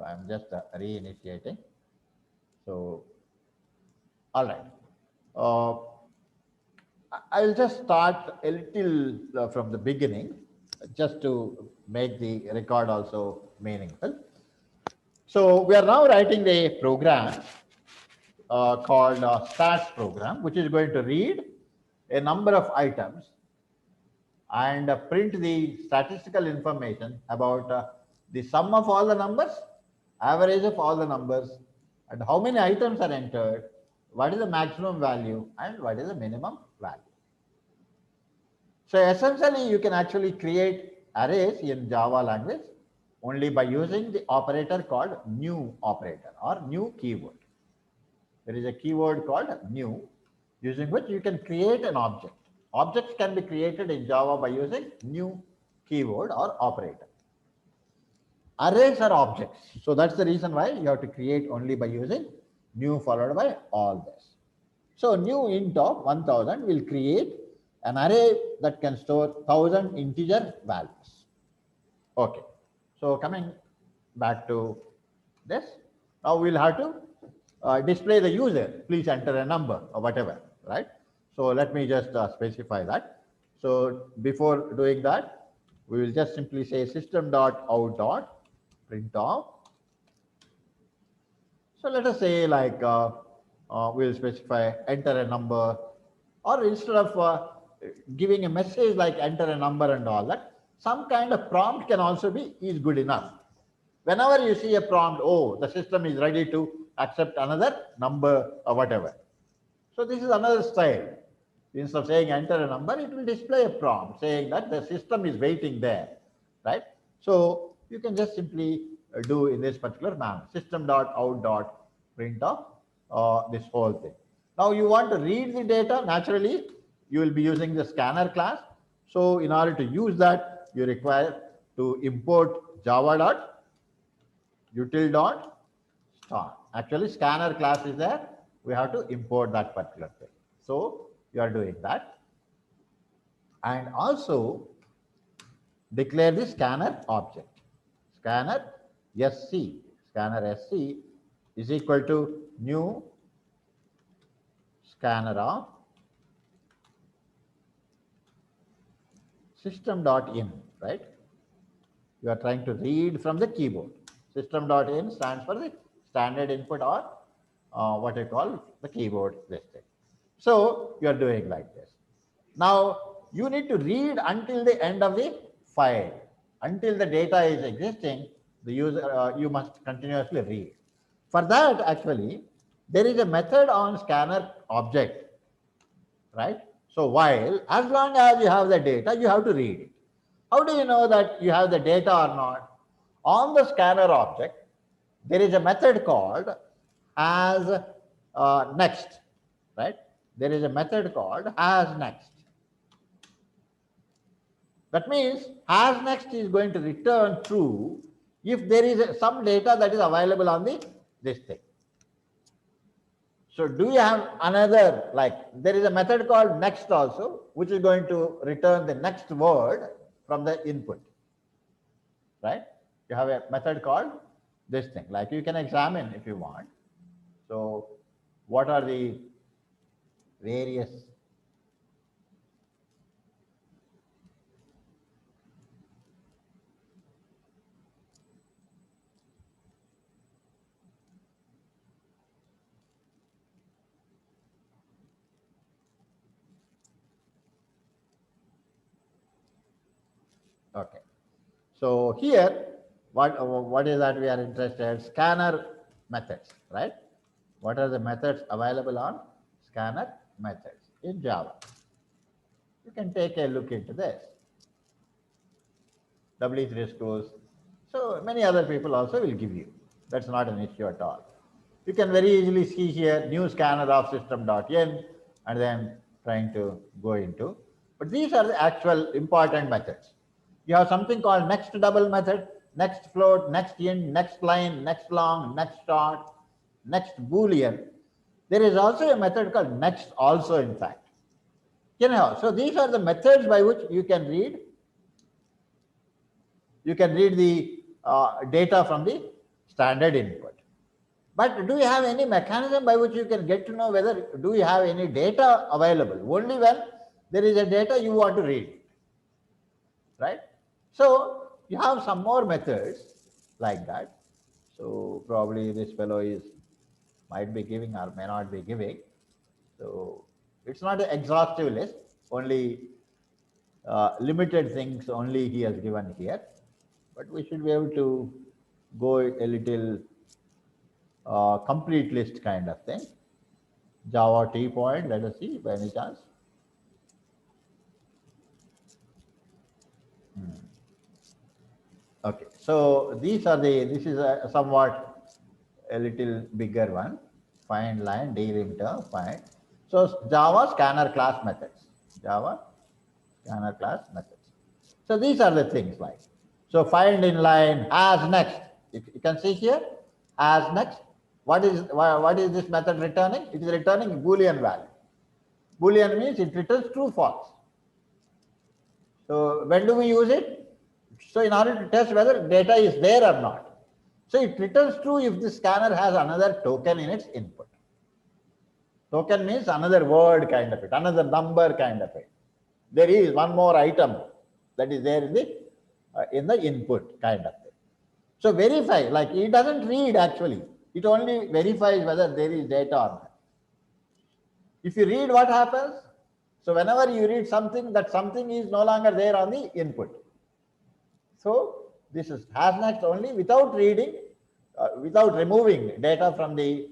I'm just reinitiating. So, all right. Uh, I'll just start a little from the beginning, just to make the record also meaningful. So we are now writing a program called stats program, which is going to read a number of items and print the statistical information about the sum of all the numbers, average of all the numbers, and how many items are entered, what is the maximum value, and what is the minimum value. So essentially, you can actually create arrays in Java language only by using the operator called new operator or new keyword. There is a keyword called new, using which you can create an object. Objects can be created in Java by using new keyword or operator. Arrays are objects. So that's the reason why you have to create only by using new followed by all this. So new int of 1000 will create an array that can store 1000 integer values. Okay. So coming back to this, now we'll have to display the user. Please enter a number or whatever, right? So let me just specify that. So before doing that, we will just simply say system.out.print of. So let us say like we'll specify enter a number, or instead of giving a message like enter a number and all that, some kind of prompt can also be is good enough. Whenever you see a prompt, oh, the system is ready to accept another number or whatever. So this is another style. Instead of saying enter a number, it will display a prompt saying that the system is waiting there, right? So you can just simply do in this particular manner, system.out.print of this whole thing. Now you want to read the data, naturally you will be using the scanner class. So in order to use that, you require to import java.util.start. Actually scanner class is there, we have to import that particular thing. So you are doing that, and also declare the scanner object. Scanner sc is equal to new scanner of system.in, right? You are trying to read from the keyboard. System.in stands for the standard input, or what I call the keyboard listing. So you are doing like this. Now you need to read until the end of the file. Until the data is existing, the user you must continuously read. For that, actually, there is a method on scanner object, right? So while as long as you have the data, you have to read it. How do you know that you have the data or not? On the scanner object, there is a method called as next, right? There is a method called as next. That means as next is going to return true if there is some data that is available on this thing. So do you have another, like there is a method called next also, which is going to return the next word from the input, right? You have a method called this thing, like you can examine if you want. So what are the various okay. So here, what is that we are interested? Scanner methods, right? What are the methods available on scanner methods in Java? You can take a look into this. W3 schools. So many other people also will give you. That's not an issue at all. You can very easily see here new scanner of system.in and then trying to go into. But these are the actual important methods. You have something called next double method, next float, next int, next line, next long, next start, next boolean. There is also a method called next also, in fact. So these are the methods by which you can read the data from the standard input. But do you have any mechanism by which you can get to know whether do you have any data available? Only when there is a data you want to read, right? So you have some more methods like that. So probably this fellow is might be giving or may not be giving. So it's not an exhaustive list, only limited things only he has given here. But we should be able to go a little complete list kind of thing. Java T point, let us see by any chance. Okay, so these are this is a somewhat a little bigger one. Find line, delimiter, find. So Java scanner class methods. Java scanner class methods. So these are the things like. So find in line as next. You can see here as next. What is this method returning? It is returning Boolean value. Boolean means it returns true false. So when do we use it? So in order to test whether data is there or not. So it returns true if the scanner has another token in its input. Token means another word kind of it, another number kind of it. There is one more item that is there in the input kind of thing. So verify, like it doesn't read actually. It only verifies whether there is data or not. If you read, what happens? So whenever you read something, that something is no longer there on the input. So this is has next only without reading, without removing data from the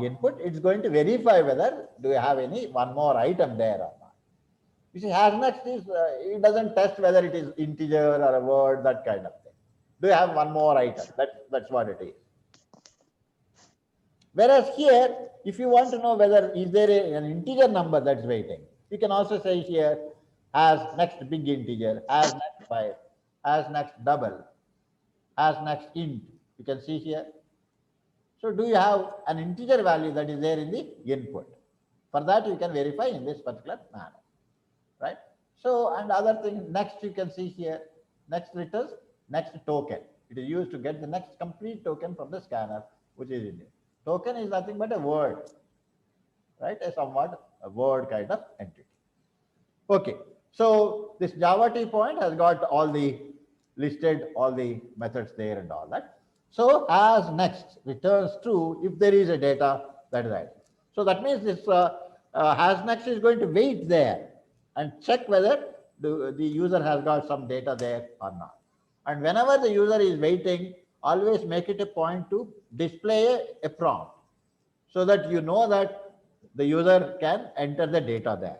input. It's going to verify whether do you have any one more item there or not. You see, has next is it doesn't test whether it is integer or a word, that kind of thing. Do you have one more item? That's what it is. Whereas here, if you want to know whether is there an integer number that's waiting, you can also say here as next big integer, as next 5, as next double, as next int. You can see here. So do you have an integer value that is there in the input? For that you can verify in this particular manner, right? So and other thing next you can see here, next returns next token. It is used to get the next complete token from the scanner, which is in it. Token is nothing but a word, right? A word kind of entity. Okay, so this Java T point has got all the listed, all the methods there and all that. So as next returns true if there is a data that is right. So that means this has next is going to wait there and check whether the user has got some data there or not. And whenever the user is waiting, always make it a point to display a prompt so that you know that the user can enter the data there.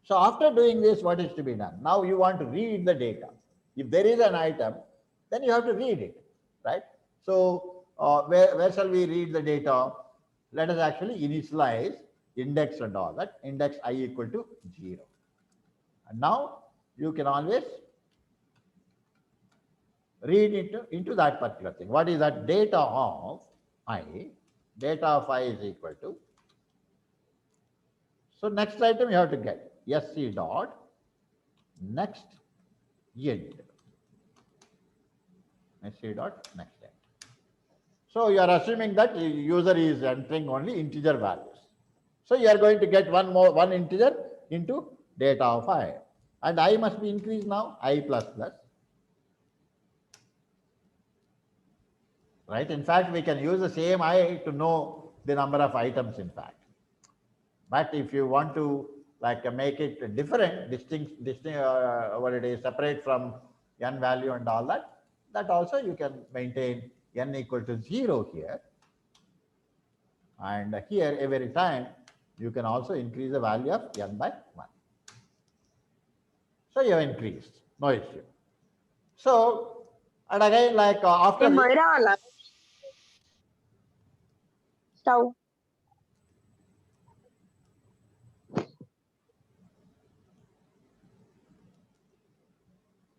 So after doing this, what is to be done? Now you want to read the data. If there is an item, then you have to read it, right? So where shall we read the data? Let us actually initialize index and all that. Index I equal to 0. And now you can always read into that particular thing. What is that? Data of I. Data of I is equal to. So next item you have to get sc dot next int. Sc dot next int. So you are assuming that the user is entering only integer values. So you are going to get one integer into data of I. And I must be increased now, I plus plus. Right? In fact, we can use the same I to know the number of items in fact. But if you want to like make it different, distinct, what it is, separate from n value and all that, that also you can maintain n equal to 0 here. And here every time you can also increase the value of n by 1. So you have increased, no issue. So, and again, like after Stove.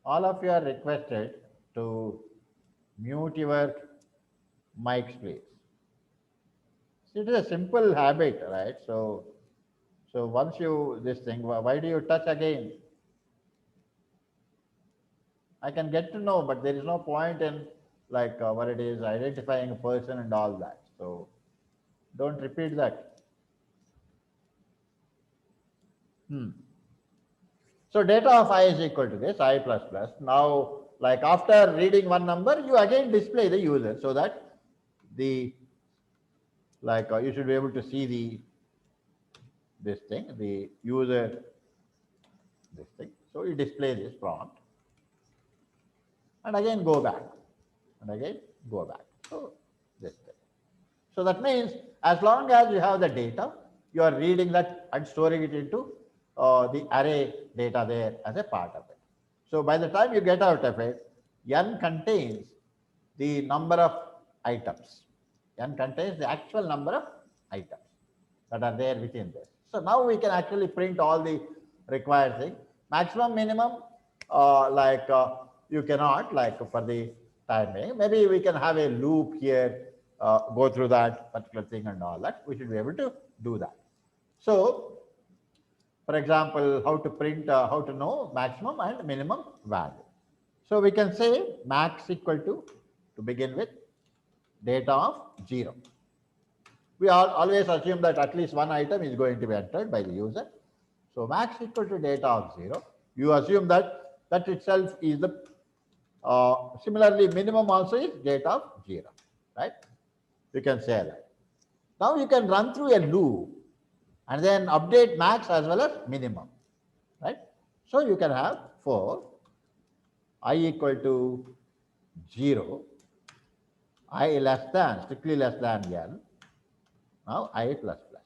all of you are requested to mute your mics, please. It is a simple habit, right? So once you this thing, why do you touch again? I can get to know, but there is no point in like what it is, identifying a person and all that. So don't repeat that. So data of I is equal to this, I plus plus. Now, like after reading one number, you again display the user so that the, like you should be able to see this thing, the user, this thing. So you display this prompt and again go back and again go back. So this thing. So that means as long as you have the data, you are reading that and storing it into the array data there as a part of it. So by the time you get out of it, n contains the number of items. N contains the actual number of items that are there within this. So now we can actually print all the required thing. Maximum, minimum, you cannot, like for the timing. Maybe we can have a loop here, go through that particular thing and all that. We should be able to do that. So, for example, how to print, how to know maximum and minimum value. So we can say max equal to begin with, data of 0. We always assume that at least one item is going to be entered by the user. So max equal to data of 0. You assume that that itself is the, similarly minimum also is data of 0, right? You can say that. Now you can run through a loop and then update max as well as minimum, right? So you can have for I equal to 0, I less than, strictly less than n, now I plus plus.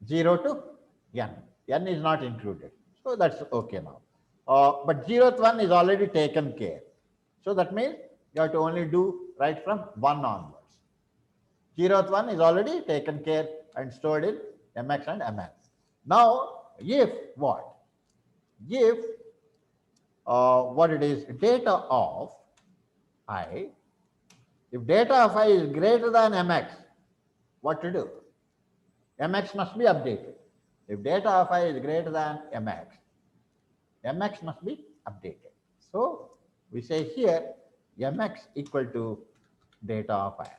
0 to n is not included. So that's okay now. But 0th one is already taken care. So that means you have to only do right from 1 onwards. 0th one is already taken care and stored in mx and mn. Now, if what? If what it is, data of I, if data of I is greater than mx, what to do? Mx must be updated. If data of I is greater than mx must be updated. So we say here mx equal to data of I.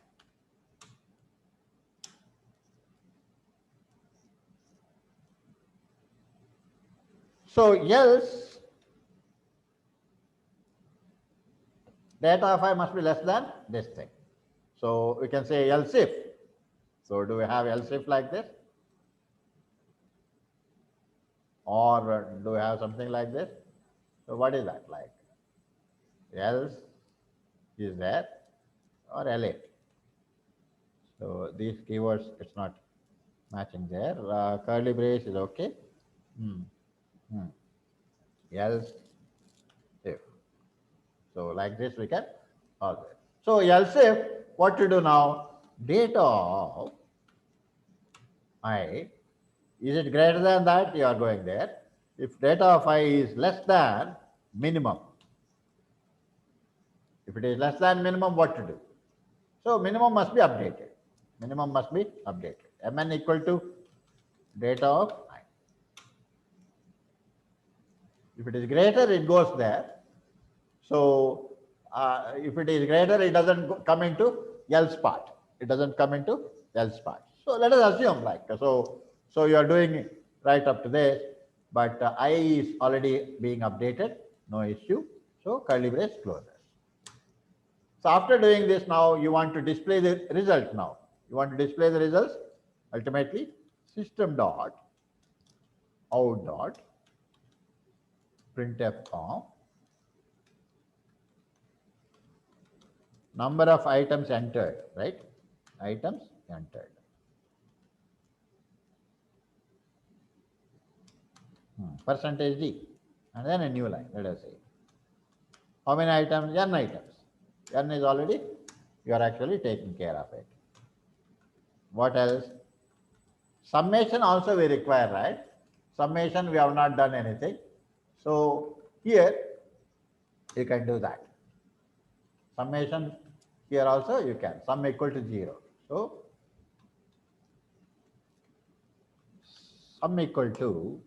So else data of I must be less than this thing. So we can say else if. So do we have else if like this? Or do we have something like this? So what is that like? Else is there or else? So these keywords, it's not matching there. Curly brace is okay. Else if. So like this we can always. So else if, what to do now? Data of I, is it greater than that? You are going there. If data of I is less than minimum, if it is less than minimum, what to do? So minimum must be updated. Minimum must be updated. Mn equal to data of I. If it is greater, it goes there. So if it is greater, it doesn't come into else part. It doesn't come into else part. So let us assume like, so you are doing right up to this, but I is already being updated, no issue. So curly brace closes. So after doing this, now you want to display the result now. You want to display the results, ultimately system dot out dot printf number of items entered, right? Items entered. Percentage D, and then a new line, let us say. How many items? N items. N is already, you are actually taking care of it. What else? Summation also we require, right? Summation, we have not done anything. So here, you can do that. Summation, here also you can, sum equal to 0. So, sum equal to